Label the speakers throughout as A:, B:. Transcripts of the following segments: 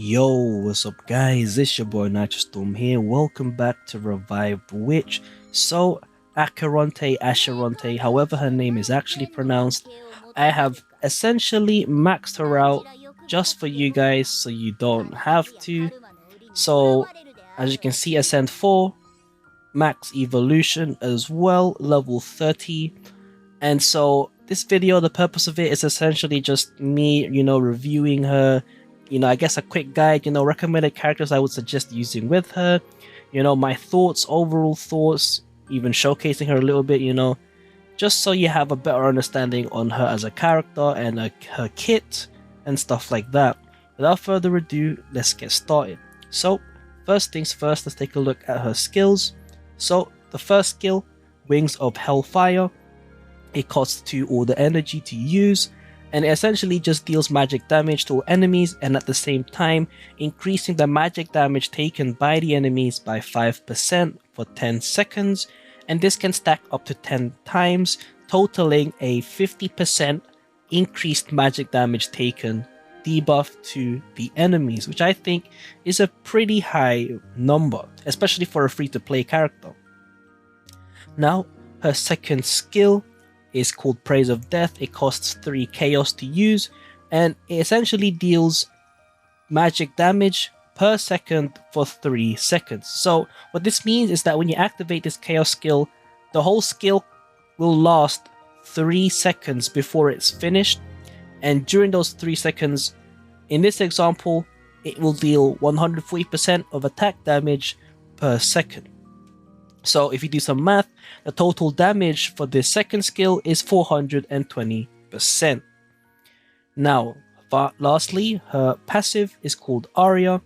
A: Yo, what's up guys, it's your boy Nitrostorm here, welcome back to Revive Witch. So, Acheronte, however her name is actually pronounced, I have essentially maxed her out just for you guys so you don't have to. So, as you can see, Ascend 4, max evolution as well, level 30. And so, this video, the purpose of it is essentially just me, reviewing her. I guess a quick guide, recommended characters I would suggest using with her, my thoughts, overall thoughts, even showcasing her a little bit, just so you have a better understanding on her as a character and her kit and stuff like that. Without further ado, let's get started. So, first things first, let's take a look at her skills. So, the first skill, Wings of Hellfire. It costs 2 order energy to use, and it essentially just deals magic damage to all enemies, and at the same time increasing the magic damage taken by the enemies by 5% for 10 seconds, and this can stack up to 10 times, totaling a 50% increased magic damage taken debuff to the enemies, which I think is a pretty high number, especially for a free-to-play character. Now, her second skill is called Praise of Death. It costs 3 chaos to use, and it essentially deals magic damage per second for 3 seconds. So what this means is that when you activate this chaos skill, the whole skill will last 3 seconds before it's finished, and during those 3 seconds, in this example, it will deal 140% of attack damage per second. So if you do some math, the total damage for this second skill is 420%. Now, lastly, her passive is called Aria,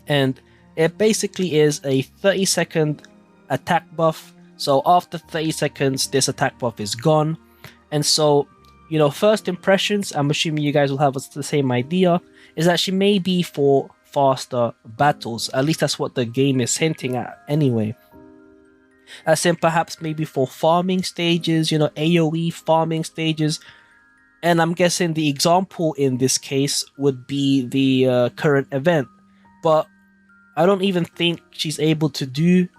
A: and it basically is a 30-second attack buff. So after 30 seconds, this attack buff is gone. And so, first impressions, I'm assuming you guys will have the same idea, is that she may be for faster battles. At least that's what the game is hinting at anyway. As in perhaps maybe for farming stages, AoE farming stages. And I'm guessing the example in this case would be the current event. But I don't even think she's able to do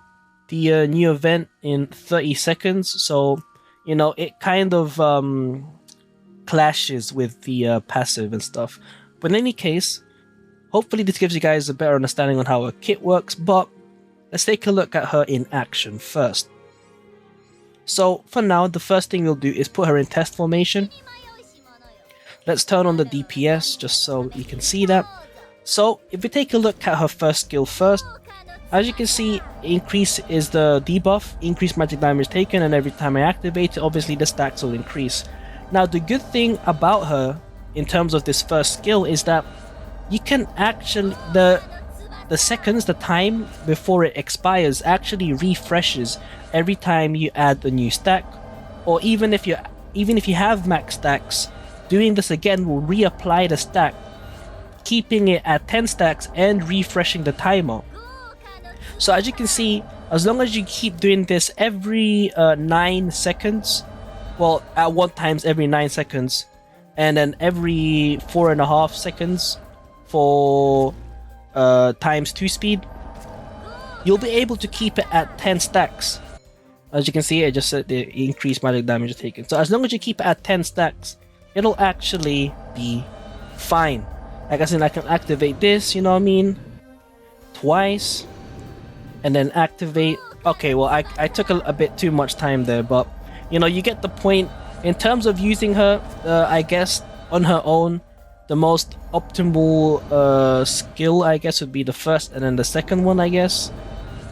A: the new event in 30 seconds. So, it kind of clashes with the passive and stuff. But in any case, hopefully this gives you guys a better understanding on how her kit works. But let's take a look at her in action first. So for now, the first thing we'll do is put her in test formation. Let's turn on the DPS just so you can see that. So if we take a look at her first skill first, as you can see, increase is the debuff, increased magic damage taken, and every time I activate it, obviously the stacks will increase. Now the good thing about her in terms of this first skill is that you can actually, the seconds, the time before it expires actually refreshes every time you add a new stack, or even if you have max stacks, doing this again will reapply the stack, keeping it at 10 stacks and refreshing the timer. So as you can see, as long as you keep doing this every 9 seconds, well, at one times every 9 seconds, and then every 4.5 seconds for times 2 speed, you'll be able to keep it at 10 stacks. As you can see, it just said the increased magic damage taken. So as long as you keep it at 10 stacks, it'll actually be fine. Like I said, I can activate this, twice, and then activate. Okay, well, I took a bit too much time there, but you get the point. In terms of using her, I guess on her own, the most optimal skill, I guess, would be the first and then the second one, I guess,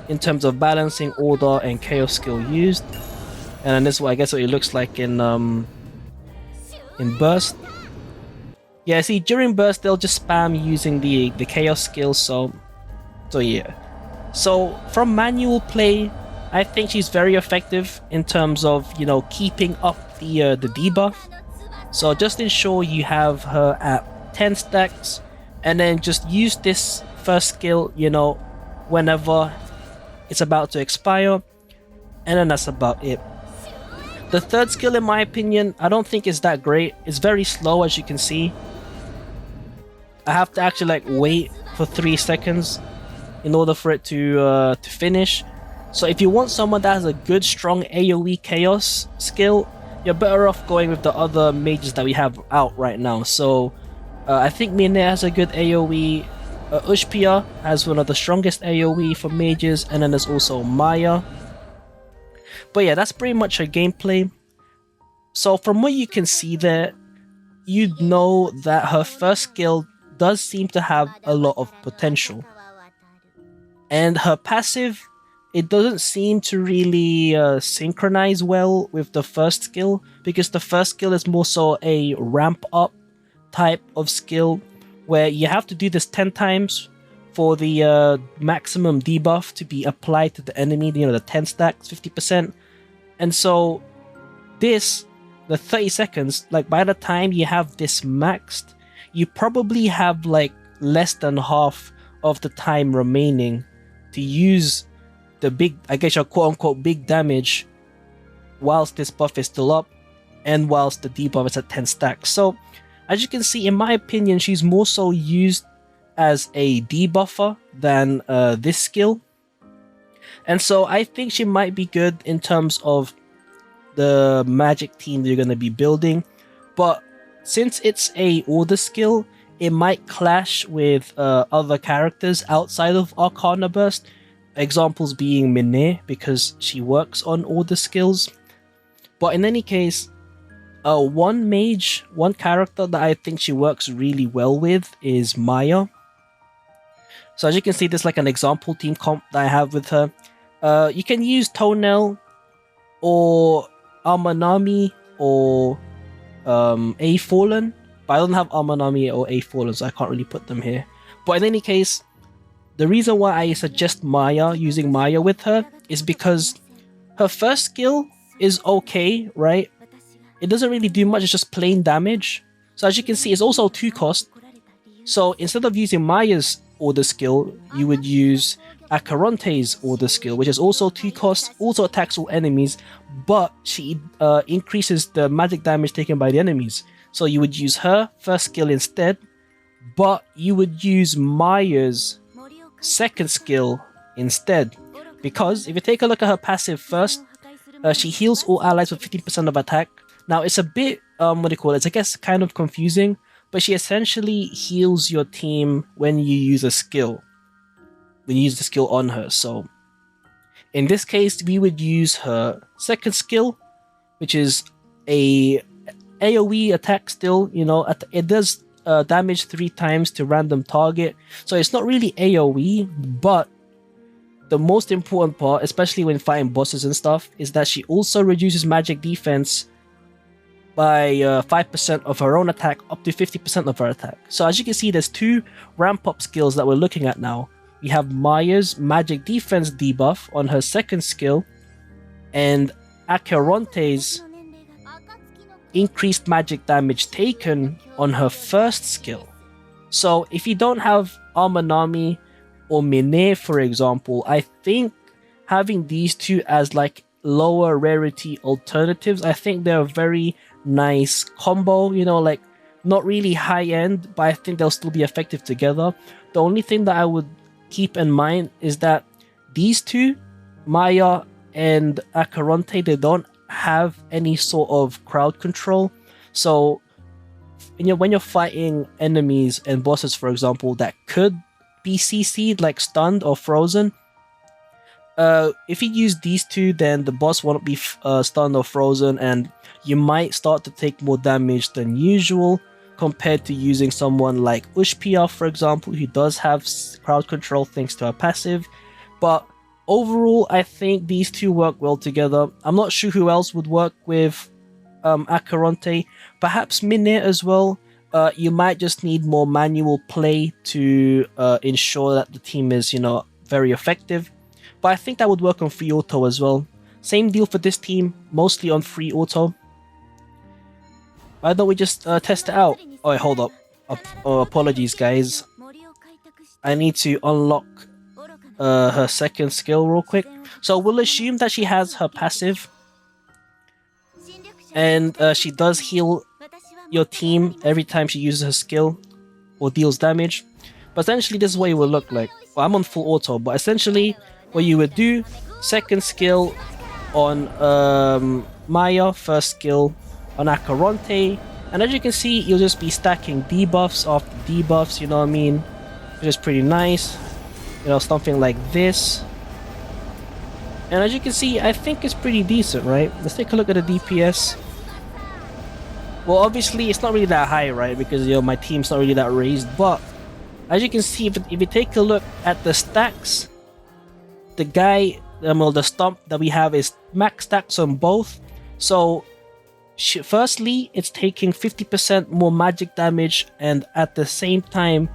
A: in terms of balancing order and chaos skill used. And then this is what I guess what it looks like in burst. Yeah, see, during burst they'll just spam using the chaos skill. So yeah. So from manual play, I think she's very effective in terms of keeping up the debuff. So just ensure you have her at 10 stacks, and then just use this first skill, whenever it's about to expire, and then that's about it. The third skill, in my opinion, I don't think is that great. It's very slow, as you can see. I have to actually like wait for 3 seconds in order for it to finish. So if you want someone that has a good strong AoE chaos skill, you're better off going with the other mages that we have out right now. So I think Mine has a good AoE, Ushpia has one of the strongest AoE for mages, and then there's also Maya. But yeah, that's pretty much her gameplay. So from what you can see there, you know that her first skill does seem to have a lot of potential. And her passive, it doesn't seem to really synchronize well with the first skill, because the first skill is more so a ramp up type of skill where you have to do this 10 times for the maximum debuff to be applied to the enemy, you know, the 10 stacks, 50%. And so this, the 30 seconds, like by the time you have this maxed, you probably have like less than half of the time remaining to use the big, I guess your quote-unquote big damage whilst this buff is still up and whilst the debuff is at 10 stacks. So as you can see, in my opinion, she's more so used as a debuffer than this skill. And so I think she might be good in terms of the magic team you're going to be building. But since it's a order skill, it might clash with other characters outside of Arcana Burst. Examples being Mine, because she works on order skills. But in any case, one character that I think she works really well with is Maya. So as you can see, there's like an example team comp that I have with her. You can use Toenail or Amanami or A Fallen, but I don't have Amanami or A Fallen, so I can't really put them here. But in any case, the reason why I suggest Maya, using Maya with her, is because her first skill is okay, right? It doesn't really do much, it's just plain damage. So as you can see, it's also 2 cost. So instead of using Maya's order skill, you would use Acheronte's order skill, which is also 2 cost, also attacks all enemies, but she increases the magic damage taken by the enemies. So you would use her first skill instead, but you would use Maya's second skill instead. Because if you take a look at her passive first, she heals all allies with 15% of attack. Now it's a bit, what do you call it? It's, I guess, kind of confusing, but she essentially heals your team when you use a skill. When you use the skill on her. So in this case, we would use her second skill, which is a AoE attack still, you know, it does damage 3 times to random target. So it's not really AoE, but the most important part, especially when fighting bosses and stuff, is that she also reduces magic defense by 5% of her own attack up to 50% of her attack. So as you can see, there's 2 ramp up skills that we're looking at now. We have Maya's magic defense debuff on her second skill, and Acheronte's increased magic damage taken on her first skill. So if you don't have Amanami or Mine, for example, I think having these 2 as like lower rarity alternatives, I think they're a very nice combo, you know, like not really high end, but I think they'll still be effective together. The only thing that I would keep in mind is that these 2, Maya and Acheronte, they don't have any sort of crowd control. So when you're fighting enemies and bosses, for example, that could be CC'd, like stunned or frozen, if you use these 2, then the boss won't be stunned or frozen, and you might start to take more damage than usual compared to using someone like Ushpia, for example, who does have crowd control thanks to her passive. But overall, I think these 2 work well together. I'm not sure who else would work with Acheronte. Perhaps Mine as well. You might just need more manual play to ensure that the team is, you know, very effective. But I think that would work on free auto as well. Same deal for this team, mostly on free auto. Why don't we just test it out? Oh, wait, hold up. Apologies, guys. I need to unlock her second skill real quick. So we'll assume that she has her passive, and she does heal your team every time she uses her skill. or deals damage. But essentially this is what it will look like. Well, I'm on full auto, but essentially what you would do, second skill on Maya, first skill on Acheronte, and as you can see, you'll just be stacking debuffs after debuffs, you know what I mean? Which is pretty nice. You know, something like this. And as you can see, I think it's pretty decent, right? Let's take a look at the DPS. Well, obviously, it's not really that high, right? Because, you know, my team's not really that raised. But, as you can see, if you take a look at the stacks, the guy, well, the stomp that we have is max stacks on both. So, firstly, it's taking 50% more magic damage. And at the same time,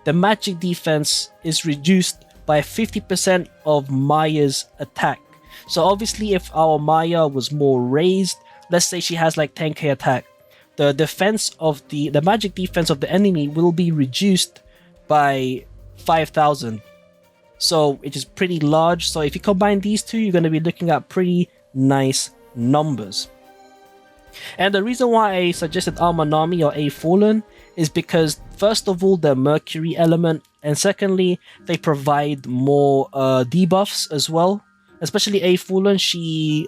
A: the magic defense is reduced by 50% of Maya's attack. So obviously if our Maya was more raised, let's say she has like 10k attack, the defense of the magic defense of the enemy will be reduced by 5,000. So it is pretty large. So if you combine these two, you're going to be looking at pretty nice numbers. And the reason why I suggested Armanami or A Fallen is because first of all, they're Mercury element, and secondly, they provide more debuffs as well. Especially A Fallen, she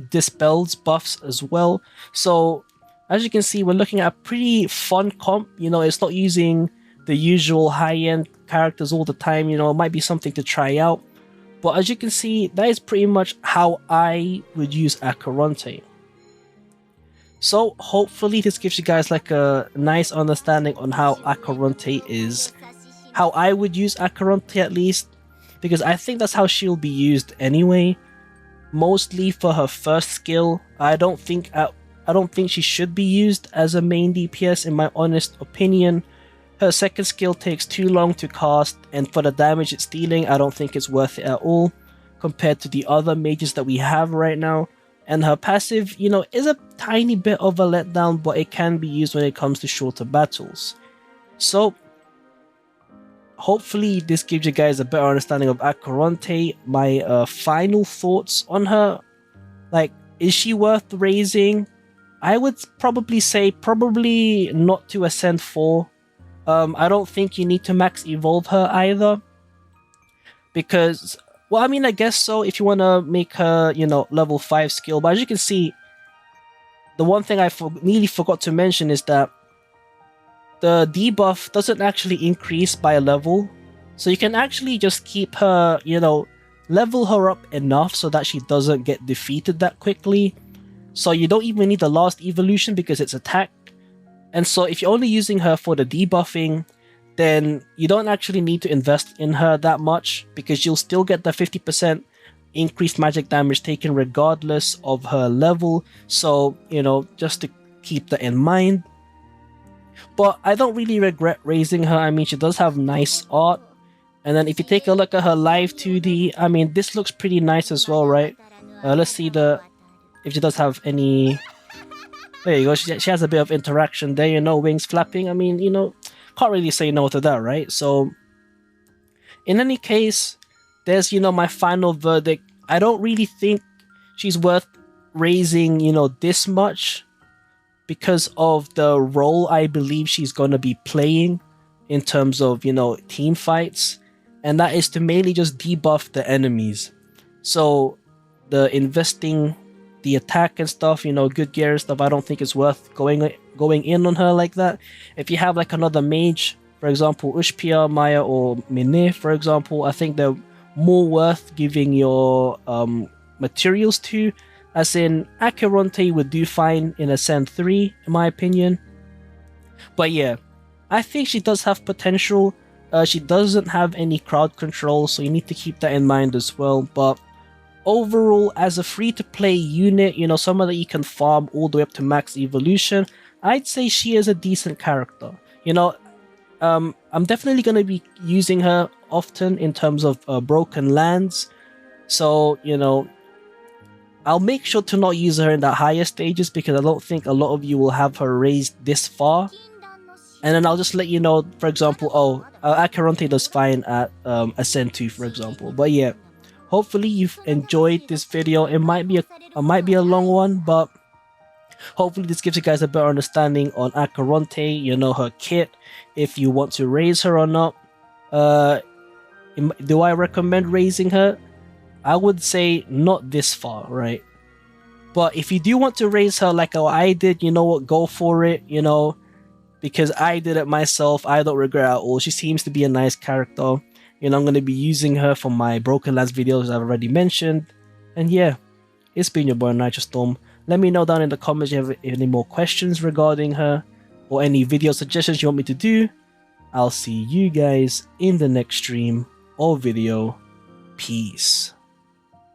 A: dispels buffs as well. So as you can see, we're looking at a pretty fun comp. You know, it's not using the usual high-end characters all the time. You know, it might be something to try out. But as you can see, that is pretty much how I would use Acheronte. So hopefully this gives you guys like a nice understanding on how Acheronte is, how I would use Acheronte at least, because I think that's how she'll be used anyway. Mostly for her first skill. I don't think she should be used as a main DPS in my honest opinion. Her second skill takes too long to cast, and for the damage it's dealing, I don't think it's worth it at all compared to the other mages that we have right now. And her passive, you know, is a tiny bit of a letdown, but it can be used when it comes to shorter battles. So, hopefully this gives you guys a better understanding of Acheronte. My final thoughts on her. Like, is she worth raising? I would probably say probably not to Ascend 4. I don't think you need to max evolve her either. Because, well, I mean, I guess so if you want to make her, you know, level 5 skill. But as you can see, the one thing I nearly forgot to mention is that the debuff doesn't actually increase by a level. So you can actually just keep her, you know, level her up enough so that she doesn't get defeated that quickly. So you don't even need the last evolution because it's attack. And so if you're only using her for the debuffing, then you don't actually need to invest in her that much because you'll still get the 50% increased magic damage taken regardless of her level. So, you know, just to keep that in mind. But I don't really regret raising her. I mean, she does have nice art. And then if you take a look at her live 2D, I mean, this looks pretty nice as well, right? Let's see if she does have any... There you go, she has a bit of interaction there, you know, wings flapping. I mean, you know, can't really say no to that, right? So, in any case, there's, you know, my final verdict. I don't really think she's worth raising, you know, this much because of the role I believe she's going to be playing in terms of, you know, team fights. And that is to mainly just debuff the enemies. So, the investing the attack and stuff, you know, good gear and stuff, I don't think it's worth going in on her like that. If you have like another mage, for example, Ushpia, Maya, or Mine, for example, I think they're more worth giving your materials to. As in, Acheronte would do fine in Ascend 3, in my opinion. But yeah, I think she does have potential. She doesn't have any crowd control, so you need to keep that in mind as well. But overall, as a free-to-play unit, you know, someone that you can farm all the way up to max evolution, I'd say she is a decent character. You know, I'm definitely going to be using her often in terms of broken lands. So, you know, I'll make sure to not use her in the higher stages because I don't think a lot of you will have her raised this far. And then I'll just let you know, for example, Acheronte does fine at Ascend 2, for example. But yeah, hopefully you've enjoyed this video. It might be a long one, but hopefully this gives you guys a better understanding on Acheronte, you know, her kit, if you want to raise her or not. Do I recommend raising her? I would say not this far, right? But if you do want to raise her like how I did, you know what, go for it, you know, because I did it myself. I don't regret at all. She seems to be a nice character. You know, I'm going to be using her for my Broken Lads videos I've already mentioned. And yeah, it's been your boy Nitrostorm. Let me know down in the comments if you have any more questions regarding her or any video suggestions you want me to do. I'll see you guys in the next stream or video. Peace.